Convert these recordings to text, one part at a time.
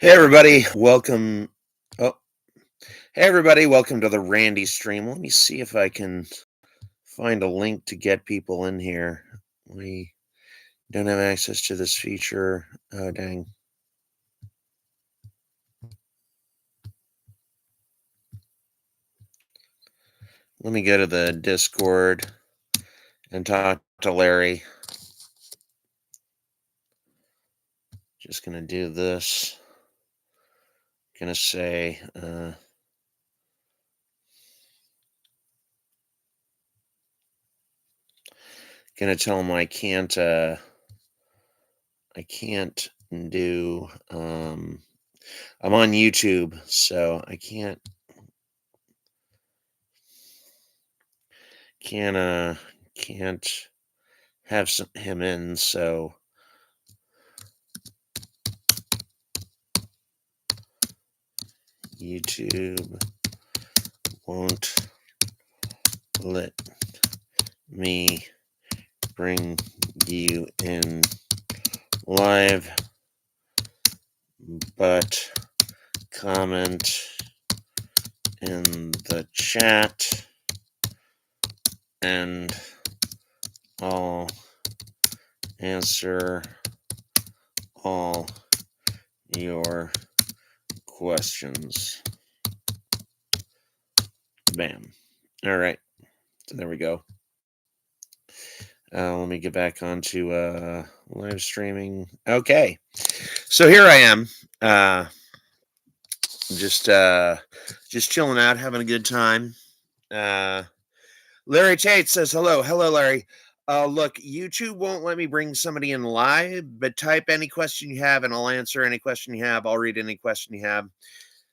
Hey everybody, welcome. Oh, hey everybody, welcome to the Randy stream. Let me see if I can find a link to get people in here. We don't have access to this feature. Oh dang. Let me go to the Discord and talk to Larry. Just gonna do this. Gonna say gonna tell him I can't do I'm on YouTube, so I can't can't have him in, so YouTube won't let me bring you in live, but comment in the chat and I'll answer all your questions. Bam. All right. So there we go. Let me get back onto live streaming. Okay. So here I am. Just chilling out, having a good time. Larry Tate says hello. Hello, Larry. Look, YouTube won't let me bring somebody in live, but type any question you have and I'll answer any question you have. I'll read any question you have.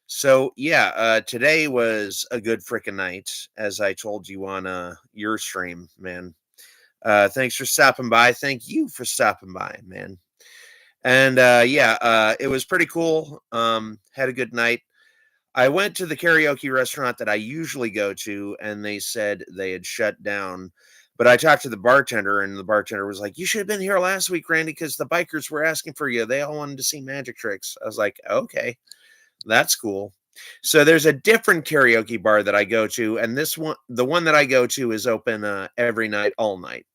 So yeah, today was a good freaking night, as I told you on your stream, man. Thanks for stopping by. Thank you for stopping by, man. And it was pretty cool. Had a good night. I went to the karaoke restaurant that I usually go to, and they said they had shut down. But I talked to the bartender, and the bartender was like, "You should have been here last week, Randy, because the bikers were asking for you. They all wanted to see magic tricks." I was like, "Okay, that's cool." So there's a different karaoke bar that I go to, and this one, the one that I go to, is open every night, all night.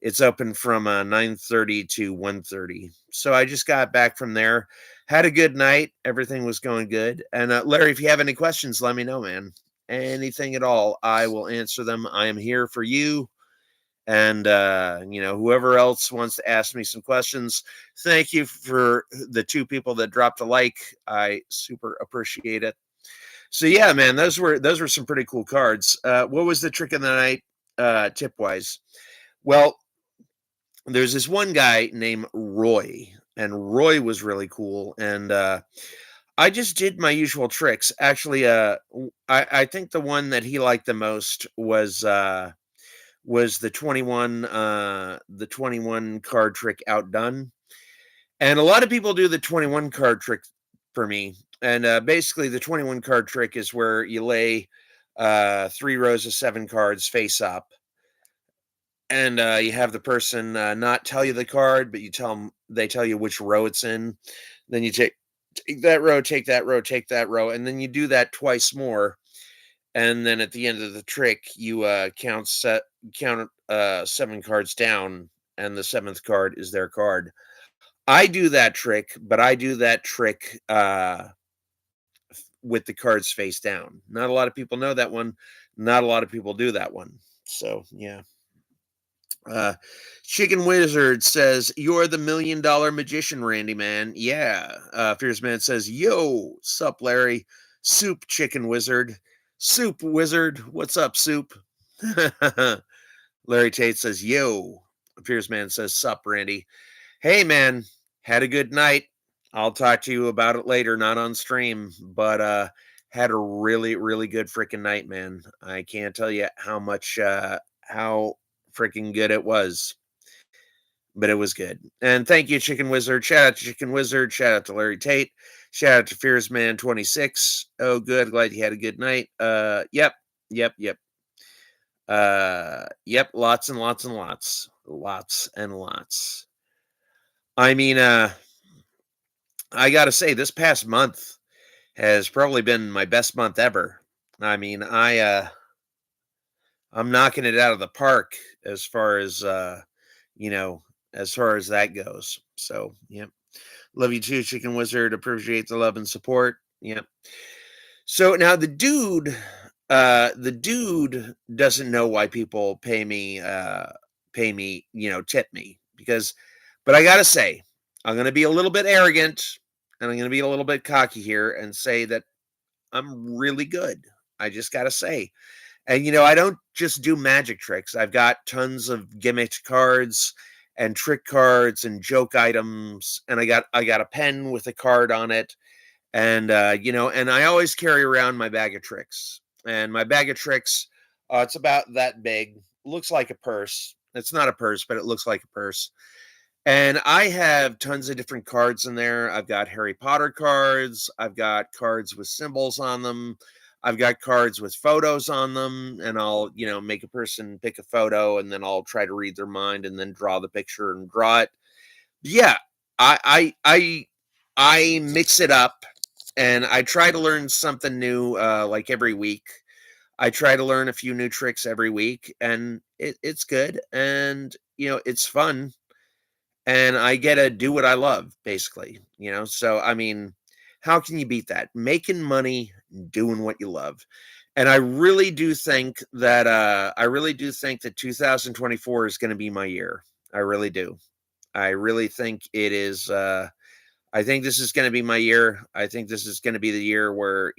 It's open from 9:30 to 1:30. So I just got back from there, had a good night. Everything was going good. And Larry, if you have any questions, let me know, man. Anything at all, I will answer them. I am here for you. And whoever else wants to ask me some questions, thank you for the two people that dropped a like. I super appreciate it. So yeah, man, those were some pretty cool cards. What was the trick of the night, tip wise? Well, there's this one guy named Roy, and Roy was really cool. And I just did my usual tricks. Actually, I think the one that he liked the most was the 21 card trick outdone. And a lot of people do the 21 card trick for me. And basically, the 21 card trick is where you lay 3 rows of 7 cards face up, and you have the person not tell you the card, but they tell you which row it's in. Then you take that row, take that row, take that row, and then you do that twice more. And then at the end of the trick, you count 7 cards down, and the seventh card is their card. I do that trick, but I do that trick with the cards face down. Not a lot of people know that one. Not a lot of people do that one. So yeah. Uh, Chicken Wizard says, "You're the $1 million magician, Randy, man." Yeah. Fierce Man says, "Yo, sup, Larry? Soup Chicken Wizard. Soup Wizard. What's up, Soup?" Larry Tate says, "Yo." Fierce Man says, "Sup, Randy? Hey, man, had a good night. I'll talk to you about it later, not on stream, but had a really, really good freaking night, man. I can't tell you how freaking good it was, but it was good. And thank you, Chicken Wizard. Shout out to Chicken Wizard. Shout out to Larry Tate. Shout out to Fears Man 26. Oh, good. Glad you had a good night. Yep, yep, yep. Yep, lots and lots and lots. Lots and lots. I mean, I gotta say, this past month has probably been my best month ever. I mean, I'm knocking it out of the park as far as you know, as far as that goes. So, yep. Love you too, Chicken Wizard. Appreciate the love and support. Yep. So now the dude doesn't know why people pay me, tip me because but I gotta say, I'm gonna be a little bit arrogant and I'm gonna be a little bit cocky here and say that I'm really good. I just gotta say. And I don't just do magic tricks. I've got tons of gimmicked cards and trick cards and joke items, and I got a pen with a card on it, and and I always carry around my bag of tricks. And my bag of tricks, it's about that big. Looks like a purse. It's not a purse, but it looks like a purse. And I have tons of different cards in there. I've got Harry Potter cards. I've got cards with symbols on them. I've got cards with photos on them. And I'll, make a person pick a photo and then I'll try to read their mind and then draw the picture and draw it. Yeah, I mix it up and I try to learn something new like every week. I try to learn a few new tricks every week and it's good and it's fun and I get to do what I love, basically. So, I mean, how can you beat that? Making money, doing what you love. And I really do think that 2024 is going to be my year. I really do. I really think it is. I think this is going to be my year. I think this is going to be the year where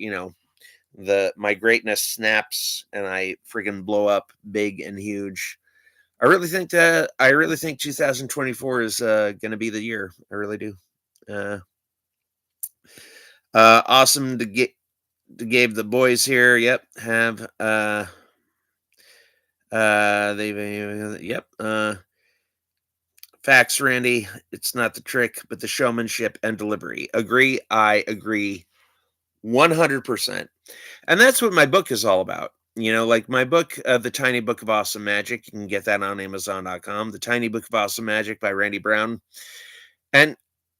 the my greatness snaps and I friggin' blow up big and huge. I really think 2024 is going to be the year. I really do. Uh, awesome to gave the boys here. Yep, have they yep. Facts, Randy. It's not the trick, but the showmanship and delivery. Agree. I agree 100%. And that's what my book is all about. Like my book, The Tiny Book of Awesome Magic. You can get that on Amazon.com. The Tiny Book of Awesome Magic by Randy Brown. And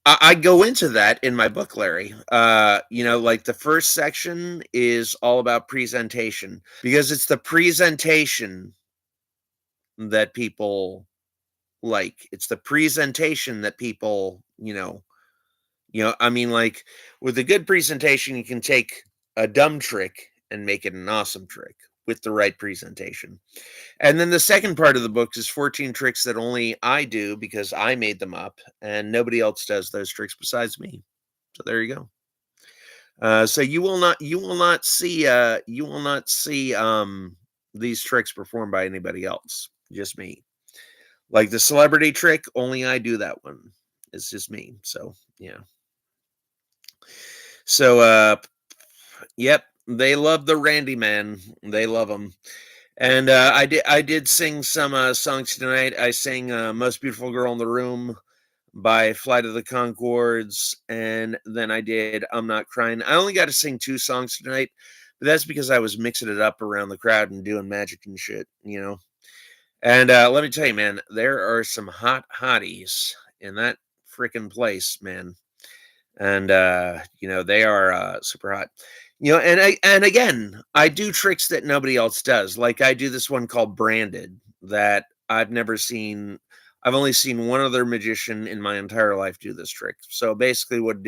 I go into that in my book, Larry. Like the first section is all about presentation because it's the presentation that people like. It's the presentation that people, I mean, like with a good presentation, you can take a dumb trick and make it an awesome trick with the right presentation. And then the second part of the book is 14 tricks that only I do because I made them up and nobody else does those tricks besides me. So there you go. So you will not see these tricks performed by anybody else, just me. Like the celebrity trick, only I do that one. It's just me. So, yeah. So yep, they love the Randy man. They love him. And I did sing some songs tonight. I sang "Most Beautiful Girl in the Room" by Flight of the Concords, and then I did "I'm Not Crying." I only got to sing 2 songs tonight, but that's because I was mixing it up around the crowd and doing magic and shit. And let me tell you, man, there are some hot hotties in that freaking place, man. And they are super hot. And again, I do tricks that nobody else does. Like I do this one called Branded that I've never seen. I've only seen one other magician in my entire life do this trick. So basically, what it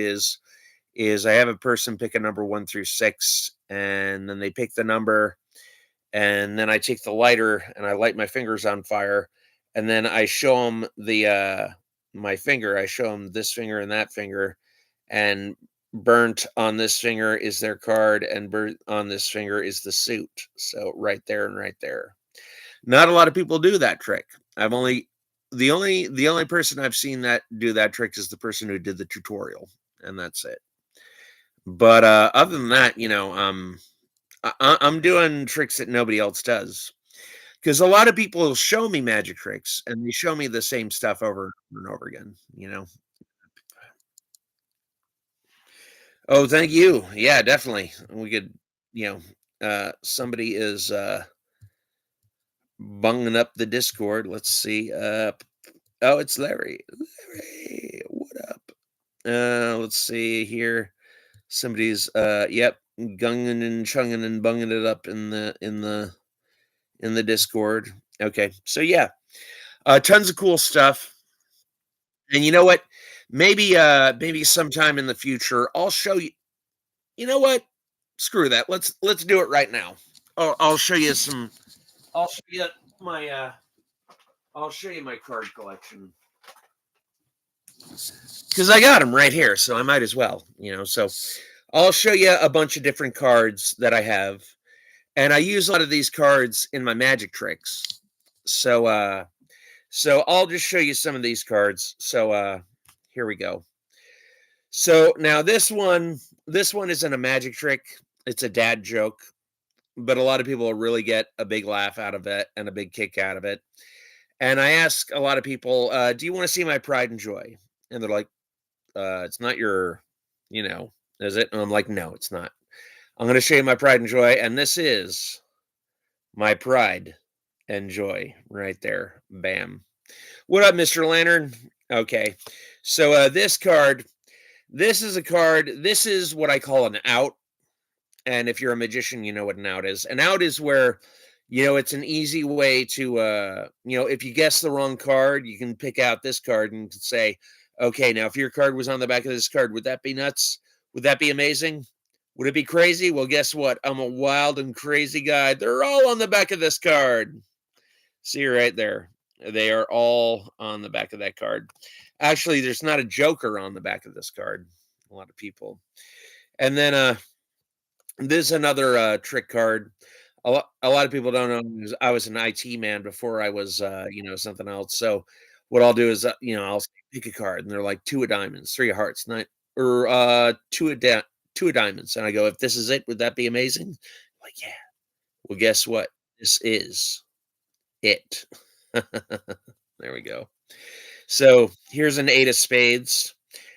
is I have a person pick a number 1 through 6, and then they pick the number, and then I take the lighter and I light my fingers on fire, and then I show them my finger. I show them this finger and that finger, and burnt on this finger is their card, and burnt on this finger is the suit. So right there and right there. Not a lot of people do that trick. I've only the only person I've seen that do that trick is the person who did the tutorial, and that's it. But other than that, I'm doing tricks that nobody else does. Because a lot of people will show me magic tricks and they show me the same stuff over and over again. Oh, thank you. Yeah, definitely. We could, you somebody is bunging up the Discord. Let's see. Oh, it's Larry. Larry, what up? Let's see here. Somebody's yep, gunging and chunging and bunging it up in the Discord. Okay. So yeah, tons of cool stuff. And you know what? Maybe sometime in the future I'll show you. You know what? Screw that. Let's do it right now. I'll show you some. I'll show you my I'll show you my card collection because I got them right here, so I might as well. So I'll show you a bunch of different cards that I have, and I use a lot of these cards in my magic tricks. So so I'll just show you some of these cards. So here we go. So now this one isn't a magic trick. It's a dad joke, but a lot of people will really get a big laugh out of it and a big kick out of it. And I ask a lot of people, "Do you want to see my pride and joy?" And they're like, "It's not your, you know, is it?" And I'm like, "No, it's not. I'm going to show you my pride and joy, and this is my pride and joy right there. Bam. What up, Mr. Lantern? Okay, so this card, this is a card. This is what I call an out. And if you're a magician, you know what an out is. An out is where, it's an easy way to, if you guess the wrong card, you can pick out this card and say, okay, now if your card was on the back of this card, would that be nuts? Would that be amazing? Would it be crazy? Well, guess what? I'm a wild and crazy guy. They're all on the back of this card. See right there. They are all on the back of that card. Actually, there's not a joker on the back of this card. A lot of people. And then this is another trick card. A lot of people don't know I was an IT man before I was something else. So what I'll do is I'll say, pick a card and they're like two of diamonds, three of hearts, nine or two of diamonds. And I go, if this is it, would that be amazing? Like, yeah. Well, guess what? This is it. There we go. So here's an eight of spades.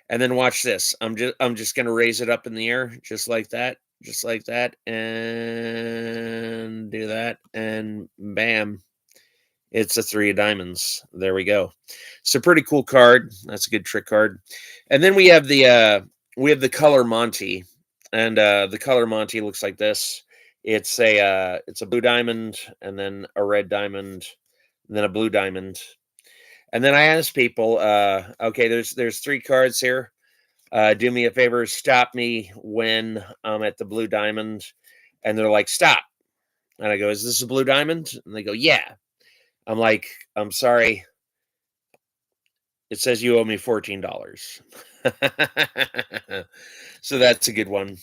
And then watch this. I'm just gonna raise it up in the air just like that, and do that, and bam, it's a three of diamonds. There we go. So pretty cool card. That's a good trick card. And then we have the color Monty, and the color Monty looks like this. It's a blue diamond, and then a red diamond, and then a blue diamond. And then I ask people, okay, there's three cards here. Do me a favor, stop me when I'm at the blue diamond. And they're like, stop. And I go, is this a blue diamond? And they go, yeah. I'm like, I'm sorry. It says you owe me $14. So that's a good one.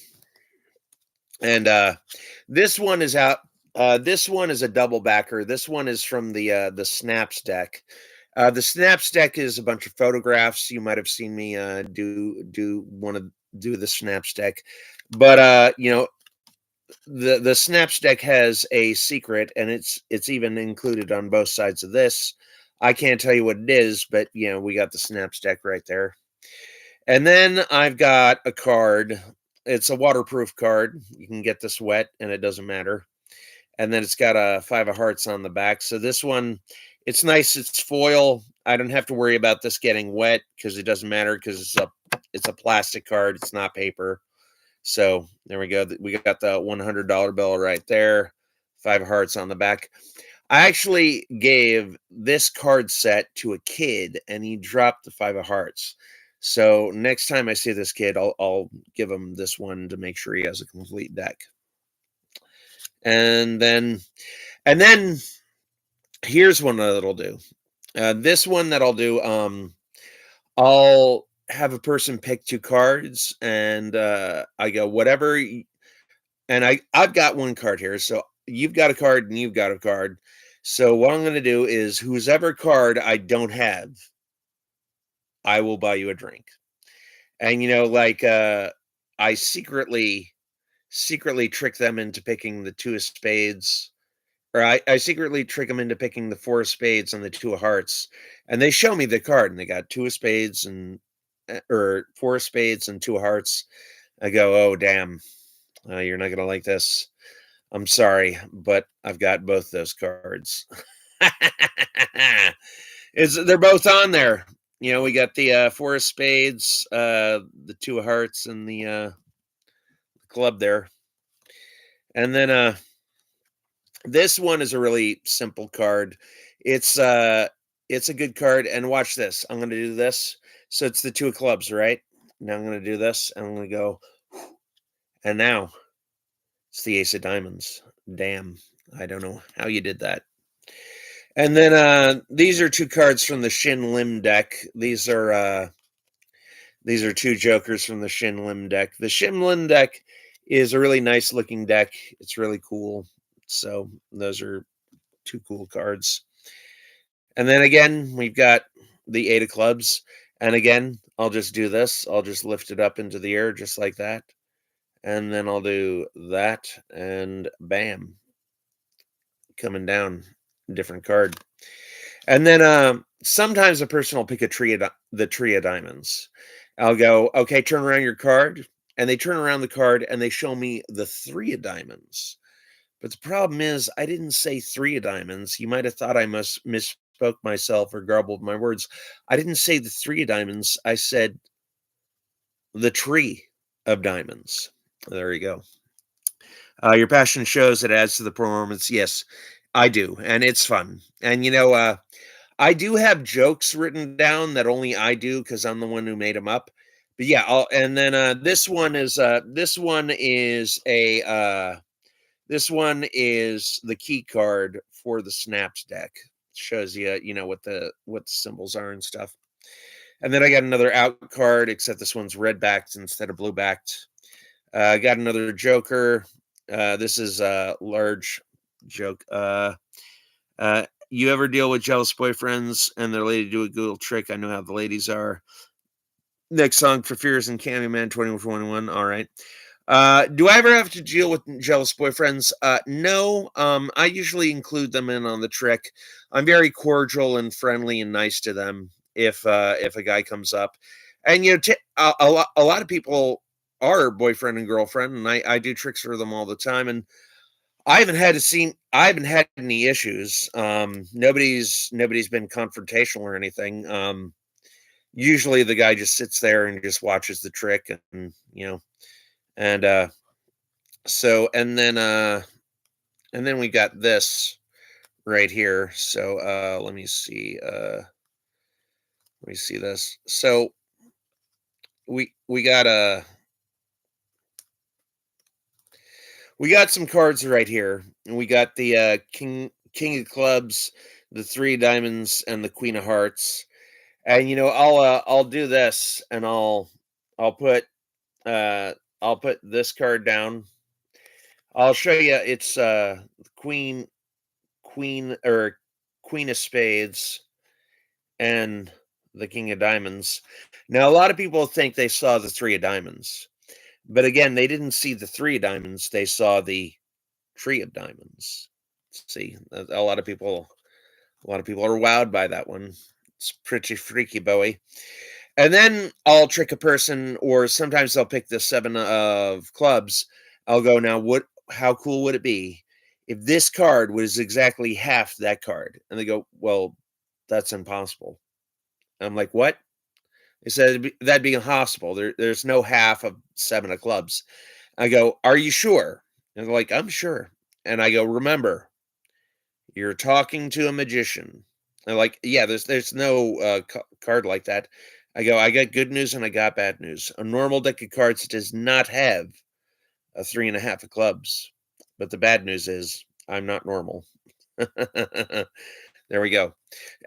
And this one is out. This one is a double backer. This one is from the Snaps deck. The Snaps deck is a bunch of photographs. You might have seen me do the Snaps deck, but the Snaps deck has a secret, and it's even included on both sides of this. I can't tell you what it is, but we got the Snaps deck right there. And then I've got a card. It's a waterproof card. You can get this wet, and it doesn't matter. And then it's got a five of hearts on the back. So this one, it's nice. It's foil. I don't have to worry about this getting wet because it doesn't matter because it's a plastic card. It's not paper. So there we go. We got the $100 bill right there. Five of hearts on the back. I actually gave this card set to a kid, and he dropped the five of hearts. So next time I see this kid, I'll give him this one to make sure he has a complete deck. And then here's one that I'll do. This one that I'll do, I'll have a person pick two cards, and I go whatever. And I've got one card here, so you've got a card and you've got a card. So what I'm going to do is, whoever card I don't have, I will buy you a drink. And I secretly trick them into picking the two of spades, or I secretly trick them into picking the four of spades and the two of hearts, and they show me the card, and they got two of spades and or four of spades and two of hearts. I go, oh damn, you're not gonna like this. I'm sorry, but I've got both those cards. They're both on there. We got the four of spades, the two of hearts, and the club there. And then this one is a really simple card. It's uh it's a good card. And watch this. I'm gonna do this. So it's the two of clubs, right? Now I'm gonna do this, and I'm gonna go, and now it's the ace of diamonds. Damn. I don't know how you did that. And then these are two cards from the Shin Lim deck. These are two jokers from the Shin Lim deck. The Shin Lim deck is a really nice looking deck. It's really cool. So those are two cool cards. And then again, we've got the eight of clubs. And again, I'll just do this. I'll just lift it up into the air just like that. And then I'll do that, and bam, coming down, different card. And then sometimes a person will pick the tree of diamonds. I'll go, okay, turn around your card. And they turn around the card and they show me the three of diamonds. But the problem is, I didn't say three of diamonds. You might have thought I misspoke myself or garbled my words. I didn't say the three of diamonds. I said the tree of diamonds. There you go. Your passion shows, it adds to the performance. Yes, I do. And it's fun. And, I do have jokes written down that only I do because I'm the one who made them up. But yeah, and then this one is the key card for the snaps deck. Shows you, what the symbols are and stuff. And then I got another out card, except this one's red backed instead of blue backed. I got another joker. This is a large joke. You ever deal with jealous boyfriends and their lady do a good little trick? I know how the ladies are. Next song for Fears and Candyman 2141. All right. Do I ever have to deal with jealous boyfriends? No. I usually include them in on the trick. I'm very cordial and friendly and nice to them if a guy comes up. And a lot of people are boyfriend and girlfriend, and I do tricks for them all the time. And I haven't had any issues. Nobody's been confrontational or anything. Usually the guy just sits there and just watches the trick, and so and then we got this right here. So let me see this. So we got some cards right here. And we got the king of clubs, the three of diamonds, and the queen of hearts. And I'll do this, and I'll put this card down. I'll show you. It's queen or queen of spades and the king of diamonds. Now a lot of people think they saw the three of diamonds, but again, they didn't see the three of diamonds. They saw the tree of diamonds. See, a lot of people are wowed by that one. It's pretty freaky, Bowie. And then I'll trick a person, or sometimes I'll pick the seven of clubs. I'll go, now how cool would it be if this card was exactly half that card? And they go, well, that's impossible. I'm like, what? They said that'd be impossible. There's no half of seven of clubs. I go, are you sure? And they're like, I'm sure. And I go, remember, you're talking to a magician. They're like, yeah, there's no card like that. I go, I got good news and I got bad news. A normal deck of cards does not have a 3.5 of clubs. But the bad news is I'm not normal. There we go.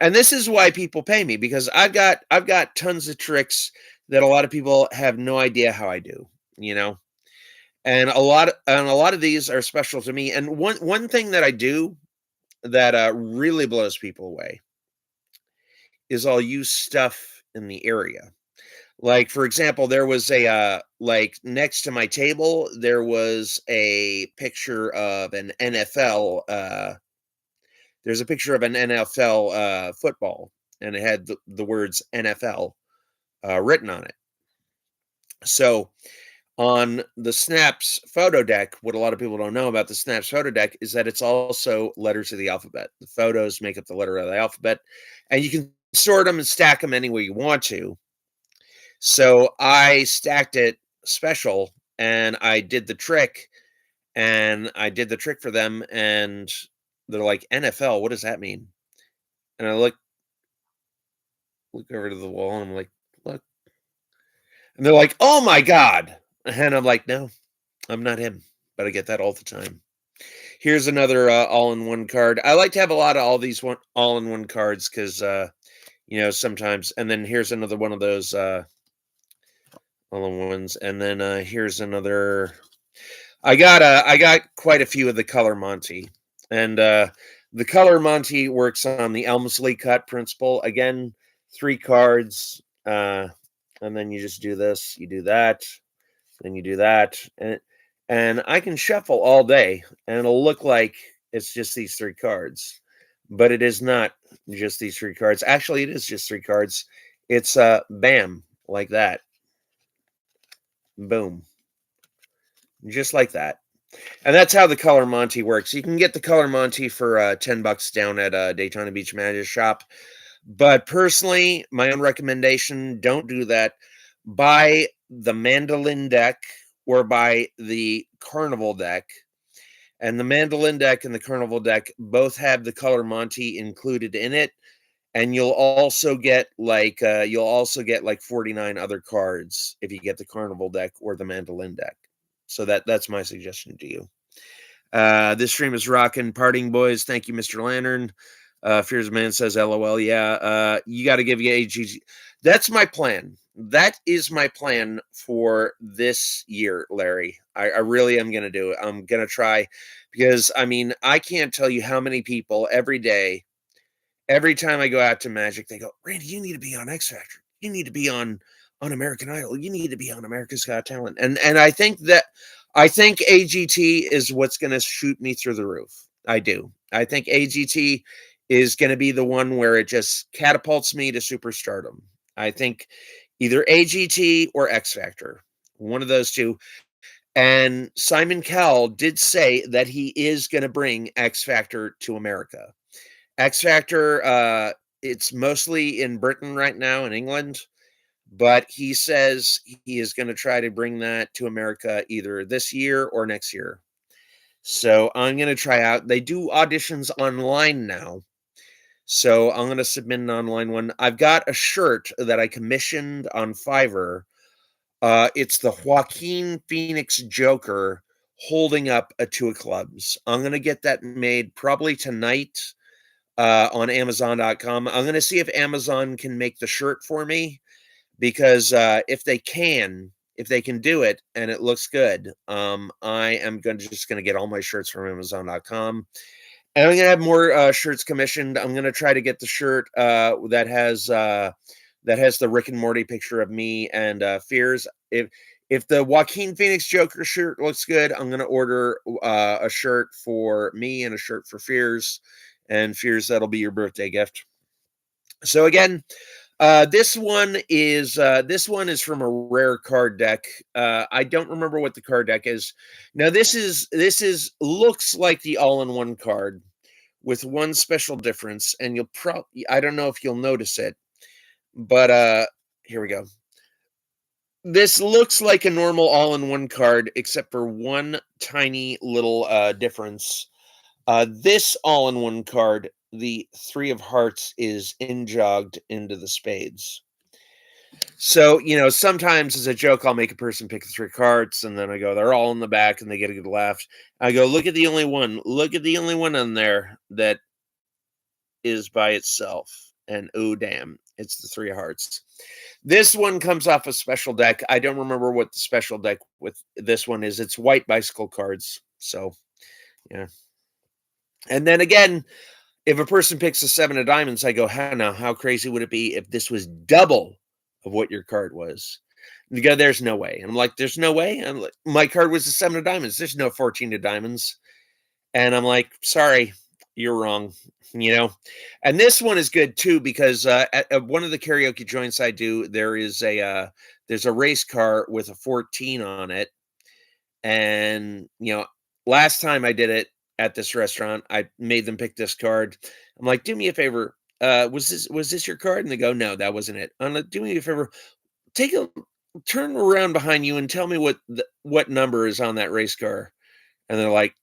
And this is why people pay me, because I've got tons of tricks that a lot of people have no idea how I do, And a lot of these are special to me. And one thing that I do that really blows people away is I'll use stuff in the area. Like, for example, there was like next to my table, there was a picture of an NFL. There's a picture of an NFL football, and it had the words NFL written on it. So on the Snaps photo deck, what a lot of people don't know about the Snaps photo deck is that it's also letters of the alphabet. The photos make up the letter of the alphabet, and you can sort them and stack them any way you want to. So I stacked it special and I did the trick for them and they're like, NFL, what does that mean? And I look over to the wall and I'm like, look. And they're like, oh my God. And I'm like, no, I'm not him. But I get that all the time. Here's another all-in-one card. I like to have a lot of all these all-in-one cards because sometimes. And then here's another one of those all-in-ones. And then here's another. I got quite a few of the Color Monty, and the Color Monty works on the Elmsley cut principle. Again, 3 cards, and then you just do this, you do that, then you do that, and I can shuffle all day, and it'll look like it's just these 3 cards, but it is not just these 3 cards. Actually, it is just 3 cards. It's bam, like that, boom, just like that. And that's how the Color Monty works. You can get the Color Monty for $10 down at Daytona Beach Magic Shop. But personally, my own recommendation, don't do that. Buy the Mandolin deck or buy the Carnival deck. And the Mandolin deck and the Carnival deck both have the Color Monty included in it. And you'll also get like 49 other cards if you get the Carnival deck or the Mandolin deck. So that's my suggestion to you. This stream is rocking. Parting boys. Thank you, Mr. Lantern. Fears Man says, LOL. Yeah. You got to give you AGG. That's my plan. That is my plan for this year, Larry. I really am going to do it. I'm going to try because, I mean, I can't tell you how many people every day, every time I go out to Magic, they go, Randy, you need to be on X Factor. You need to be on American Idol. You need to be on America's Got Talent. And I think AGT is what's going to shoot me through the roof. I do. I think AGT is going to be the one where it just catapults me to superstardom. I think either AGT or X Factor, one of those two. And Simon Cowell did say that he is going to bring X Factor to America. X Factor, it's mostly in Britain right now, in England, but he says he is going to try to bring that to America either this year or next year. So I'm going to try out. They do auditions online now. So I'm going to submit an online one. I've got a shirt that I commissioned on Fiverr. It's the Joaquin Phoenix Joker holding up a 2 of clubs. I'm going to get that made probably tonight on Amazon.com. I'm going to see if Amazon can make the shirt for me because if they can do it and it looks good, I am just going to get all my shirts from Amazon.com. And I'm going to have more shirts commissioned. I'm going to try to get the shirt that has the Rick and Morty picture of me and Fears. If the Joaquin Phoenix Joker shirt looks good, I'm going to order a shirt for me and a shirt for Fears. And Fears, that'll be your birthday gift. So again, this one is from a rare card deck. I don't remember what the card deck is. Now this is looks like the all-in-one card with one special difference, and I don't know if you'll notice it, but here we go. This looks like a normal all-in-one card, except for one tiny little difference. This all-in-one card, the 3 of Hearts, is injogged into the spades. So, sometimes as a joke, I'll make a person pick the 3 cards, and then I go, they're all in the back, and they get a good laugh. I go, look at the only one on there that is by itself. And oh, damn, it's the 3 of Hearts. This one comes off a special deck. I don't remember what the special deck with this one is. It's white bicycle cards. So, yeah. And then again, if a person picks a 7 of diamonds, I go, how crazy would it be if this was double of what your card was? And you go, there's no way. And I'm like, there's no way. I'm like, my card was a 7 of diamonds. There's no 14 of diamonds. And I'm like, sorry, you're wrong. And this one is good too because at one of the karaoke joints I do, there's a race car with a 14 on it. And last time I did it at this restaurant, I made them pick this card. I'm like, do me a favor, was this your card?" And they go, "No, that wasn't it." I'm like, "Do me a favor, take a turn around behind you and tell me what number is on that race car." And they're like,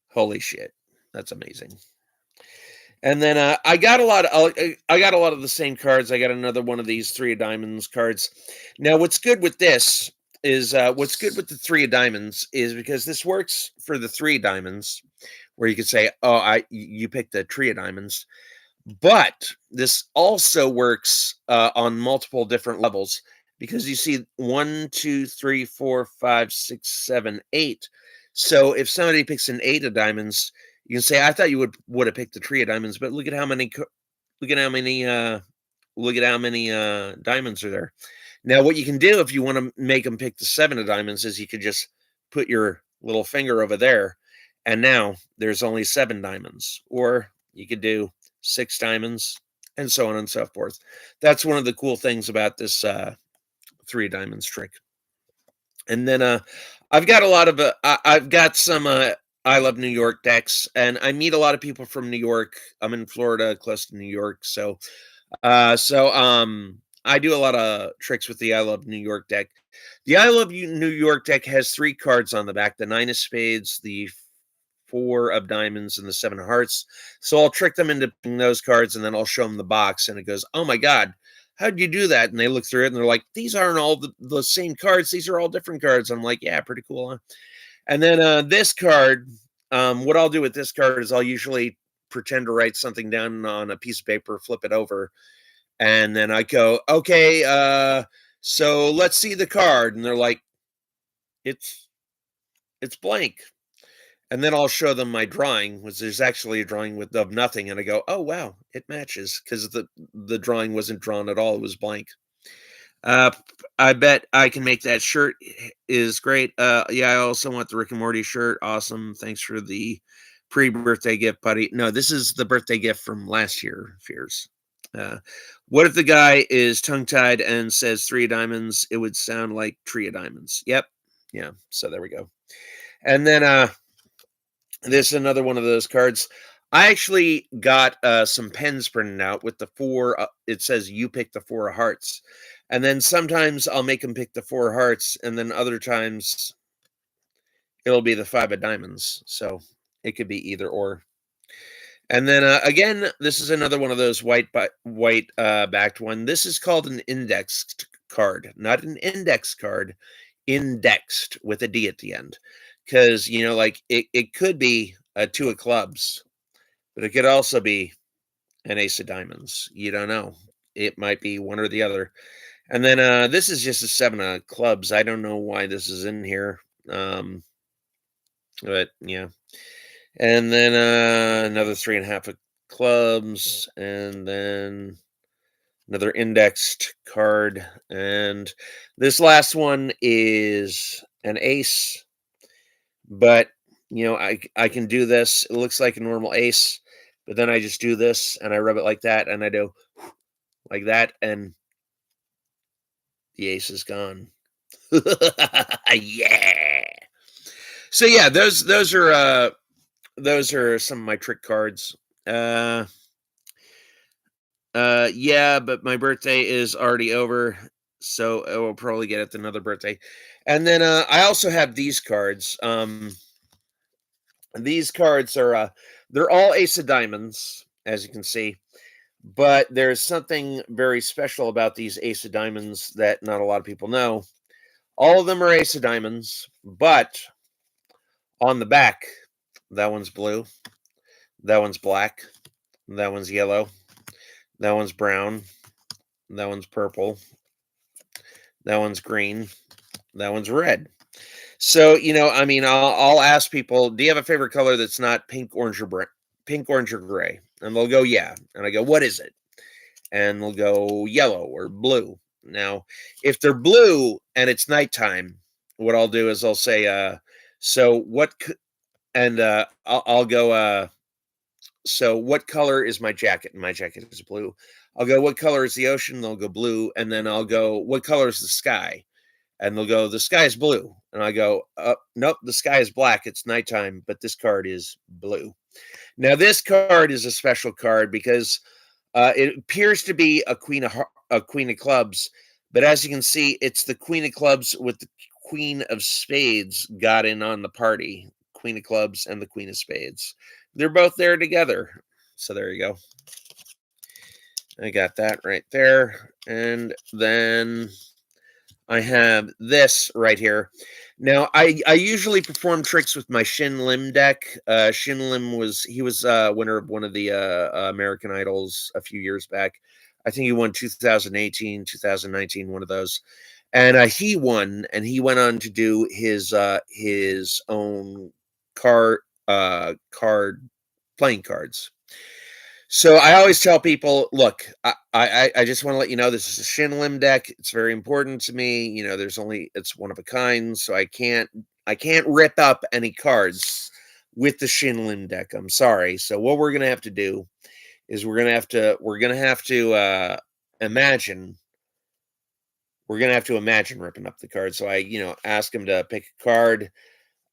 "Holy shit, that's amazing." And then I got a lot of the same cards. I got another one of these three of diamonds cards. Now, what's good with the three of diamonds is because this works for the three of diamonds, where you could say, "Oh, you picked the tree of diamonds," but this also works on multiple different levels because you see one, two, three, four, five, six, seven, eight. So if somebody picks an eight of diamonds, you can say, "I thought you would have picked the tree of diamonds, but look at how many diamonds are there." Now, what you can do if you want to make them pick the seven of diamonds is you could just put your little finger over there, and now there's only seven diamonds. Or you could do six diamonds, and so on and so forth. That's one of the cool things about this three diamonds trick. And then I've got some I love New York decks, and I meet a lot of people from New York. I'm in Florida, close to New York, so I do a lot of tricks with the I love New York deck. The New York deck has three cards on the back: the nine of spades, the four of diamonds, and the seven of hearts. So I'll trick them into picking those cards, and then I'll show them the box, and it goes, "Oh my god, how did you do that?" And they look through it, and they're like, "These aren't all the same cards. These are all different cards." I'm like, "Yeah, pretty cool, huh?" And then this card, what I'll do with this card is I'll usually pretend to write something down on a piece of paper, flip it over, and then I go, "Okay, so let's see the card." And they're like, "It's it's blank." And then I'll show them my drawing, which there's actually a drawing with of nothing, and I go, "Oh wow, it matches," because the drawing wasn't drawn at all; it was blank. Uh, I bet I can make that shirt is great. Yeah, I also want the Rick and Morty shirt. Awesome. Thanks for the pre-birthday gift, buddy. No, this is the birthday gift from last year, Fears. Uh, what if the guy is tongue-tied and says three of diamonds? It would sound like tree of diamonds. Yep. Yeah. So there we go. And then this is another one of those cards. I actually got some pens printed out with the four. It says you pick the four of hearts. And then sometimes I'll make them pick the four of hearts. And then other times it'll be the five of diamonds. So it could be either or. And then again, this is another one of those white backed one. This is called an indexed card, not an index card, indexed with a D at the end. Because, like it could be a two of clubs, but it could also be an ace of diamonds. You don't know. It might be one or the other. And then this is just a seven of clubs. I don't know why this is in here. But yeah. And then another three and a half of clubs, and then another indexed card. And this last one is an ace, but I can do this. It looks like a normal ace, but then I just do this and I rub it like that, and I do like that, and the ace is gone. Yeah. So yeah, those are some of my trick cards. Uh yeah, but my birthday is already over, so I will probably get it another birthday. And then I also have these cards. These cards are they're all ace of diamonds, as you can see. But there's something very special about these ace of diamonds that not a lot of people know. All of them are ace of diamonds, but on the back, that one's blue, that one's black, that one's yellow, that one's brown, that one's purple, that one's green, that one's red. So, I mean, I'll ask people, "Do you have a favorite color that's not pink, orange, or pink, orange, or gray?" And they'll go, "Yeah." And I go, "What is it?" And they'll go, "Yellow or blue." Now, if they're blue and it's nighttime, what I'll do is I'll say, "So what?" And I'll go, "So what color is my jacket?" And my jacket is blue. I'll go, "What color is the ocean?" They'll go, "Blue." And then I'll go, "What color is the sky?" And they'll go, "The sky is blue." And I go, "Nope, the sky is black. It's nighttime, but this card is blue." Now this card is a special card because it appears to be a queen of clubs, but as you can see, it's the queen of clubs with the queen of spades got in on the party. Queen of clubs and the queen of spades. They're both there together. So there you go. I got that right there. And then I have this right here. Now, I usually perform tricks with my Shin Lim deck. Shin Lim was winner of one of the American Idols a few years back. I think he won 2018, 2019, one of those. And he won, and he went on to do his own card card playing cards. So I always tell people, look, I just want to let you know this is a Shin Lim deck. It's very important to me. You know, it's one of a kind, so I can't rip up any cards with the Shin Lim deck. I'm sorry. So what we're gonna have to do is imagine imagine ripping up the card. So I, ask them to pick a card.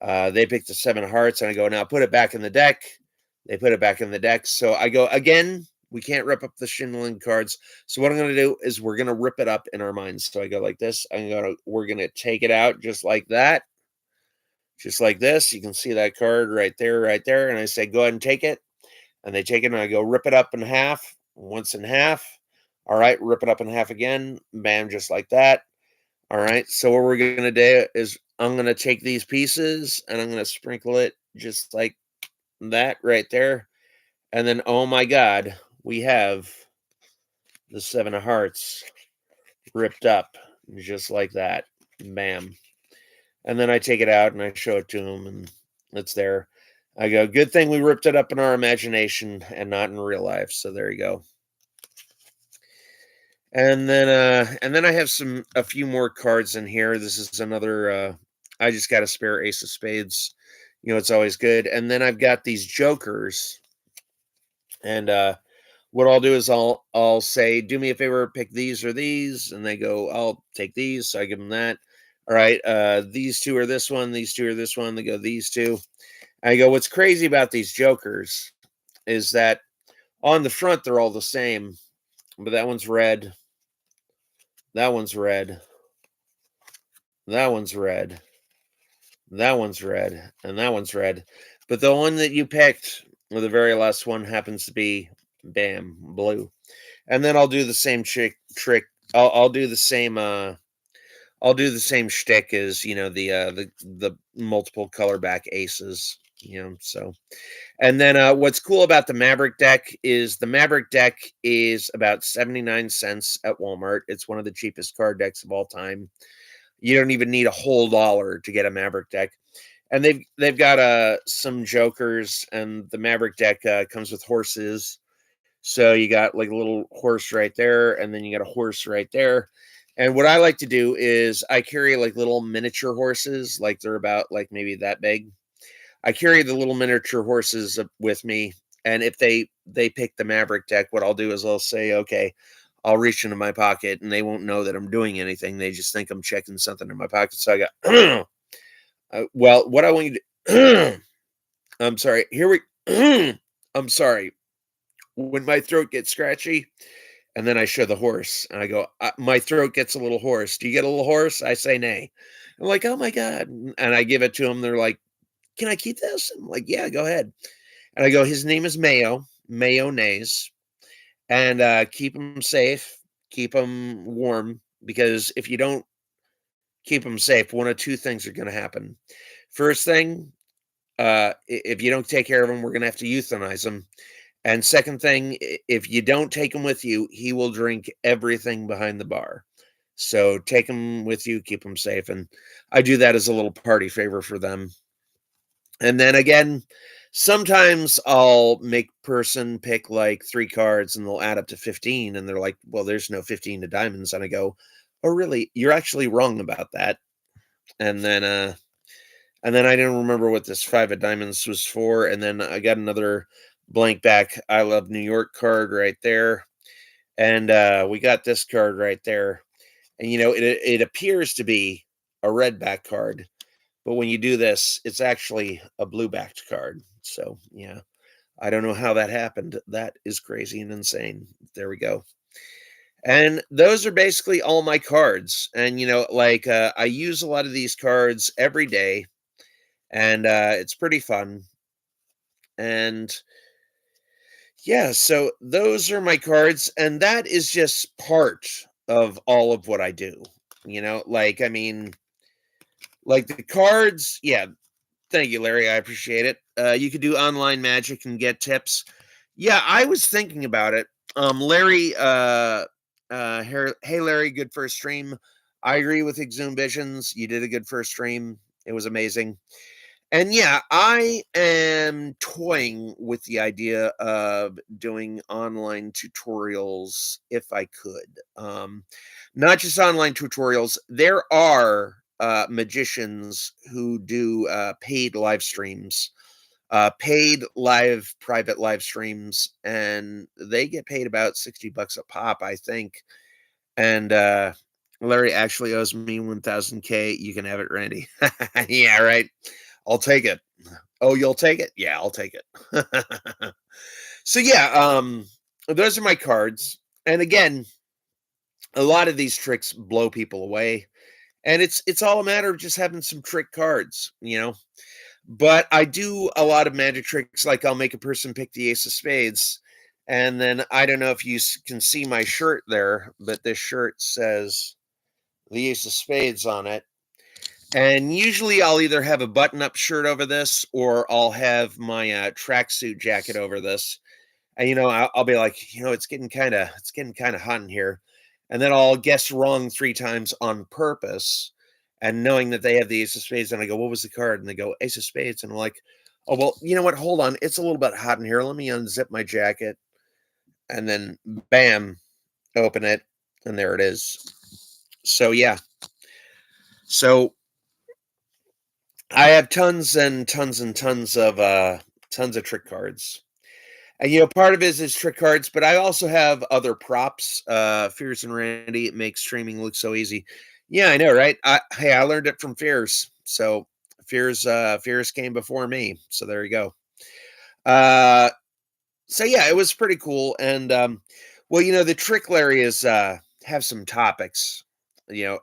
They pick the 7 of hearts, and I go, now put it back in the deck. They put it back in the deck. So I go, again, we can't rip up the Shinlin cards. So what I'm going to do is we're going to rip it up in our minds. So I go like this. We're going to take it out just like that. Just like this. You can see that card right there, right there. And I say, go ahead and take it. And they take it, and I go, rip it up in half. Once in half. All right, rip it up in half again. Bam, just like that. All right. So what we're going to do is I'm going to take these pieces and I'm going to sprinkle it just like that right there. And then, oh my God, we have the 7 of hearts ripped up just like that. Bam. And then I take it out and I show it to him, and it's there. I go, good thing we ripped it up in our imagination and not in real life. So there you go. And then I have a few more cards in here. This is another I just got a spare ace of spades. It's always good. And then I've got these jokers. And what I'll do is I'll say, do me a favor, pick these or these, and they go, I'll take these. So I give them that. All right, these two are this one, these two are this one. They go, these two. I go, what's crazy about these jokers is that on the front they're all the same, but that one's red. That one's red. That one's red. That one's red. And that one's red. But the one that you picked, or the very last one, happens to be, bam, blue. And then I'll do the same trick. I'll do the same shtick as the multiple color back aces. So. And then what's cool about the Maverick deck is about 79 cents at Walmart. It's one of the cheapest card decks of all time. You don't even need a whole dollar to get a Maverick deck. And they've got some jokers, and the Maverick deck comes with horses. So you got like a little horse right there, and then you got a horse right there. And what I like to do is I carry like little miniature horses, like they're about like maybe that big. I carry the little miniature horses with me, and if they pick the Maverick deck, what I'll do is I'll say, okay, I'll reach into my pocket, and they won't know that I'm doing anything. They just think I'm checking something in my pocket. So I got, well, what I want you to, I'm sorry. I'm sorry. When my throat gets scratchy, and then I show the horse, and I go, my throat gets a little hoarse. Do you get a little hoarse? I say nay. I'm like, oh my God. And I give it to them. They're like, can I keep this? I'm like, yeah, go ahead. And I go, his name is Mayonnaise. And keep him safe, keep him warm, because if you don't keep him safe, one of two things are going to happen. First thing, if you don't take care of him, we're going to have to euthanize him. And second thing, if you don't take him with you, he will drink everything behind the bar. So take him with you, keep him safe. And I do that as a little party favor for them. And then again, sometimes I'll make person pick like 3 cards, and they'll add up to 15. And they're like, well, there's no 15 to diamonds. And I go, oh, really? You're actually wrong about that. And then I didn't remember what this 5 of diamonds was for. And then I got another blank back I Love New York card right there. And we got this card right there. And, it appears to be a red back card. But when you do this, it's actually a blue backed card. So, yeah. I don't know how that happened. That is crazy and insane. There we go. And those are basically all my cards. And, like, I use a lot of these cards every day, and it's pretty fun. And yeah, so those are my cards. And that is just part of all of what I do. Like, I mean, like the cards. Yeah. Thank you, Larry. I appreciate it. You could do online magic and get tips. Yeah, I was thinking about it. Larry, hey, Larry, good first stream. I agree with Exhumed Visions. You did a good first stream. It was amazing. And yeah, I am toying with the idea of doing online tutorials if I could. Not just online tutorials. There are magicians who do paid live streams, paid live private live streams, and they get paid about $60 a pop, I think. And Larry actually owes me 1,000K. You can have it, Randy. Yeah, right. I'll take it. Oh, you'll take it? Yeah, I'll take it. So yeah, those are my cards. And again, a lot of these tricks blow people away. And it's all a matter of just having some trick cards. But I do a lot of magic tricks, like I'll make a person pick the ace of spades. And then I don't know if you can see my shirt there, but this shirt says the ace of spades on it. And usually I'll either have a button-up shirt over this, or I'll have my tracksuit jacket over this. And I'll be like, it's getting kind of hot in here, and then I'll guess wrong 3 times on purpose, and knowing that they have the ace of spades, and I go, "What was the card?" And they go, "Ace of spades," and I'm like, "Oh well, you know what? Hold on, it's a little bit hot in here. Let me unzip my jacket," and then bam, open it, and there it is. So yeah, so I have tons and tons and tons of trick cards. And part of it is trick cards, but I also have other props. Fears and Randy, it makes streaming look so easy. Yeah, I know, right? Hey, I learned it from Fears. So Fears came before me. So there you go. Uh so yeah, it was pretty cool. And well, the trick, Larry, is have some topics.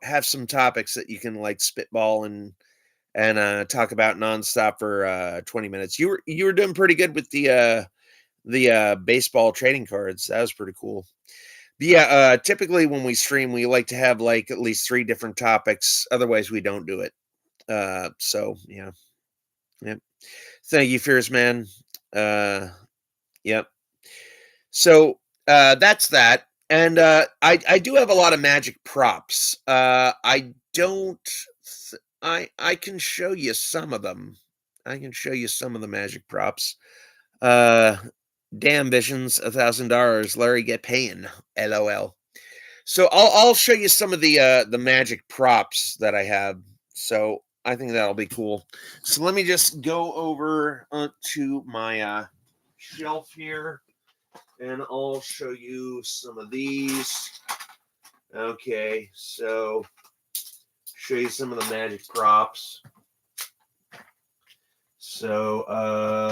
Have some topics that you can like spitball and talk about nonstop for 20 minutes. You were doing pretty good with the baseball trading cards. That was pretty cool. But yeah, typically when we stream, we like to have like at least 3 different topics. Otherwise, we don't do it. So yeah, yep. Thank you, Fears Man. Yep. So that's that. And I do have a lot of magic props. I don't. I can show you some of them. I can show you some of the magic props. Uh, Damn Visions, $1,000. Larry, get paying. LOL. So I'll show you some of the magic props that I have. So I think that'll be cool. So let me just go over to my shelf here, and I'll show you some of these. Okay, so show you some of the magic props. So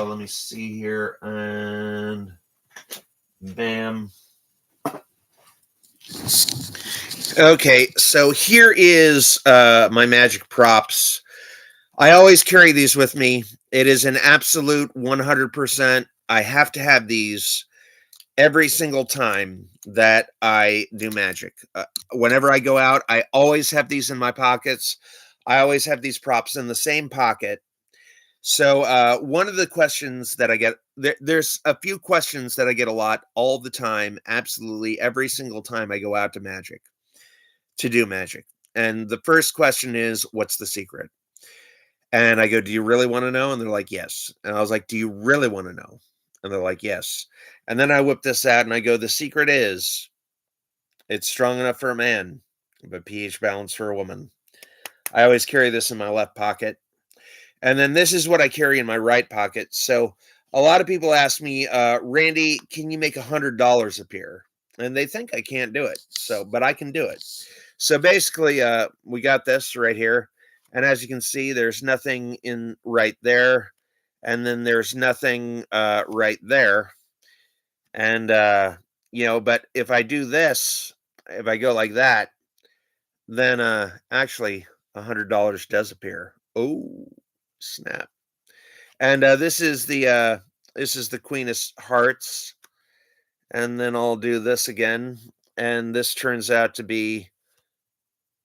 let me see here, and bam. Okay, so here is my magic props. I always carry these with me. It is an absolute 100%. I have to have these every single time that I do magic. Whenever I go out, I always have these in my pockets. I always have these props in the same pocket. So one of the questions that I get, there's a few questions that I get a lot all the time, absolutely every single time I go out to do magic. And the first question is, what's the secret? And I go, do you really want to know? And they're like, yes. And I was like, do you really want to know? And they're like, yes. And then I whip this out and I go, the secret is it's strong enough for a man, but pH balance for a woman. I always carry this in my left pocket. And then this is what I carry in my right pocket. So a lot of people ask me, Randy, can you make $100 appear? And they think I can't do it. But I can do it. So basically, we got this right here. And as you can see, there's nothing in right there. and then there's nothing right there. And but if I do this, if I go like that, then actually $100 does appear. Oh, snap. And this is the Queen of Hearts, and then I'll do this again, and this turns out to be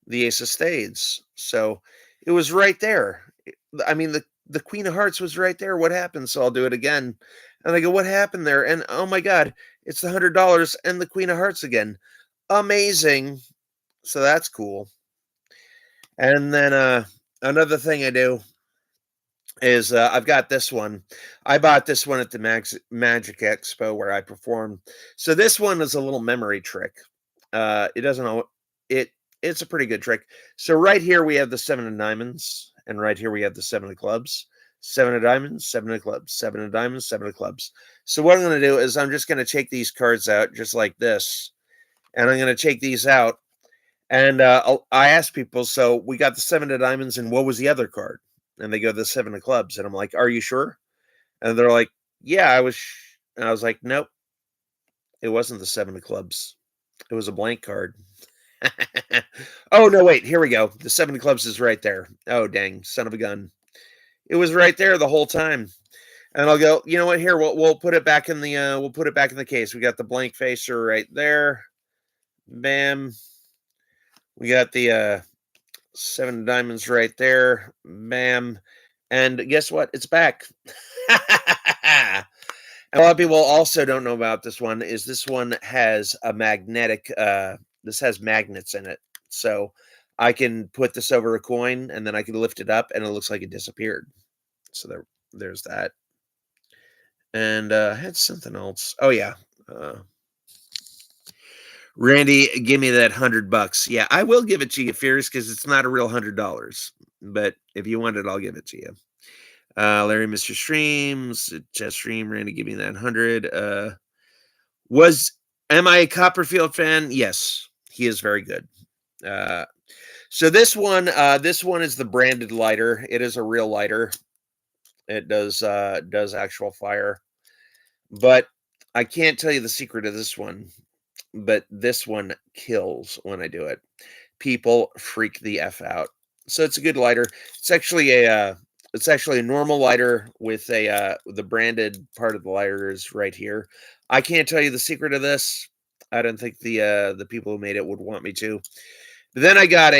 the Ace of Spades. So it was right there. I mean, the Queen of Hearts was right there. What happened? So I'll do it again, and I go, what happened there? And oh my God, it's the $100 and the Queen of Hearts again. Amazing. So that's cool. And then another thing I do is I've got this one. I bought this one at the Magic Expo where I performed. So this one is a little memory trick. It doesn't know it. It's a pretty good trick. So right here we have the 7 of diamonds, and right here we have the 7 of clubs. 7 of diamonds, 7 of clubs, 7 of diamonds, 7 of clubs. So what I'm going to do is I'm just going to take these cards out just like this, and I'm going to take these out. And I ask people, so we got the 7 of diamonds, and what was the other card? And they go, the 7 of clubs. And I'm like, are you sure? And they're like, yeah, I was. And I was like, nope, it wasn't the 7 of clubs. It was a blank card. Oh, no, wait, here we go. The 7 of clubs is right there. Oh, dang, son of a gun. It was right there the whole time. And I'll go, you know what? Here, we'll put it back in the case. We got the blank facer right there. Bam. We got the 7 of diamonds right there. Bam. And guess what? It's back. And a lot of people also don't know about this one is this one has a magnetic this has magnets in it. So I can put this over a coin and then I can lift it up and it looks like it disappeared. So there's that. And I had something else. Oh yeah. Randy, give me that $100. Yeah, I will give it to you, Fierce, because it's not a real $100. But if you want it, I'll give it to you. Larry, Mr. Streams, Chess Stream, Randy, give me that 100. Am I a Copperfield fan? Yes, he is very good. So this one is the branded lighter. It is a real lighter. It does actual fire. But I can't tell you the secret of this one. But this one kills when I do it. People freak the F out. So it's a good lighter. It's actually a normal lighter with the branded part of the lighter is right here. I can't tell you the secret of this. I don't think the people who made it would want me to. But then I got